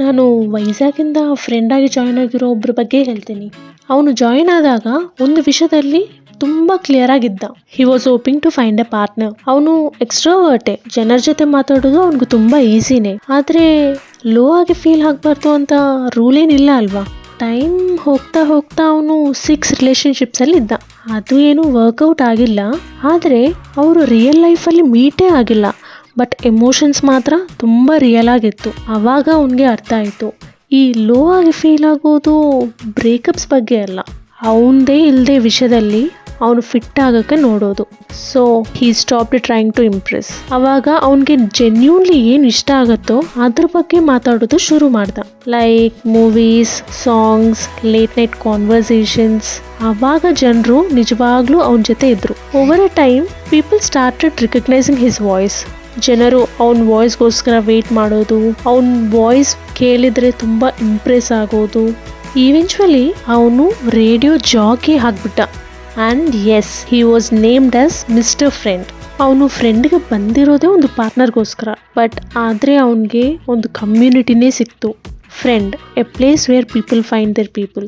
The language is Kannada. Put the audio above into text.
ನಾನು ವೈಜಾಗಿಂದ ಫ್ರೆಂಡ್ ಆಗಿ ಜಾಯ್ನ್ ಆಗಿರೋ ಒಬ್ಬರ ಬಗ್ಗೆ ಹೇಳ್ತೀನಿ. ಅವನು ಜಾಯ್ನ್ ಆದಾಗ ಒಂದು ವಿಷಯದಲ್ಲಿ ತುಂಬಾ ಕ್ಲಿಯರ್ ಆಗಿದ್ದ. He was hoping to find a partner. ಅವನು ಎಕ್ಸ್ಟ್ರೋವರ್ಟೆ, ಜನರ ಜೊತೆ ಮಾತಾಡೋದು ಅವನಿಗೆ ತುಂಬಾ ಈಸಿನೇ. ಆದ್ರೆ ಲೋ ಆಗಿ ಫೀಲ್ ಆಗ್ಬಾರ್ದು ಅಂತ ರೂಲ್ ಏನಿಲ್ಲ ಅಲ್ವಾ. ಟೈಮ್ ಹೋಗ್ತಾ ಹೋಗ್ತಾ ಅವನು 6 ರಿಲೇಶನ್ಶಿಪ್ಸ್ ಅಲ್ಲಿ ಇದ್ದ. ಅದು ಏನು ವರ್ಕೌಟ್ ಆಗಿಲ್ಲ. ಆದ್ರೆ ಅವರು ರಿಯಲ್ ಲೈಫಲ್ಲಿ ಮೀಟೇ ಆಗಿಲ್ಲ. ಬಟ್ ಎಮೋಷನ್ಸ್ ಮಾತ್ರ ತುಂಬ ರಿಯಲ್ ಆಗಿತ್ತು. ಆವಾಗ ಅವನಿಗೆ ಅರ್ಥ ಆಯಿತು, ಈ ಲೋ ಆಗಿ ಫೀಲ್ ಆಗೋದು ಬ್ರೇಕಪ್ಸ್ ಬಗ್ಗೆ ಅಲ್ಲ, ಅವನದೇ ಇಲ್ಲದೆ ವಿಷಯದಲ್ಲಿ ಅವನು ಫಿಟ್ ಆಗೋಕ್ಕೆ ನೋಡೋದು. So he stopped trying to impress. ಆವಾಗ ಅವನಿಗೆ ಜೆನ್ಯೂನ್ಲಿ ಏನು ಇಷ್ಟ ಆಗುತ್ತೋ ಅದ್ರ ಬಗ್ಗೆ ಮಾತಾಡೋದು ಶುರು ಮಾಡ್ದ. Like movies, songs, late night conversations. ಆವಾಗ ಜನರು ನಿಜವಾಗ್ಲೂ ಅವನ ಜೊತೆ ಇದ್ರು. Over a time people started recognizing his voice. ಜನರು ಅವನ ವಾಯ್ಸ್ಗೋಸ್ಕರ ವೇಟ್ ಮಾಡೋದು, ಅವನ ವಾಯ್ಸ್ ಕೇಳಿದ್ರೆ ತುಂಬ ಇಂಪ್ರೆಸ್ ಆಗೋದು. ಈವೆಂಚುವಲಿ ಅವನು ರೇಡಿಯೋ ಜಾಕಿ ಆಗಿಬಿಟ್ಟ. And yes, he was named as mister friend. ಅವನು ಫ್ರೆಂಡ್ಗೆ ಬಂದಿರೋದೇ ಒಂದು ಪಾರ್ಟ್ನರ್ಗೋಸ್ಕರ. ಬಟ್ ಆದರೆ ಅವನಿಗೆ ಒಂದು ಕಮ್ಯುನಿಟಿನೇ ಸಿಕ್ತು. Friend, a place where people find their people.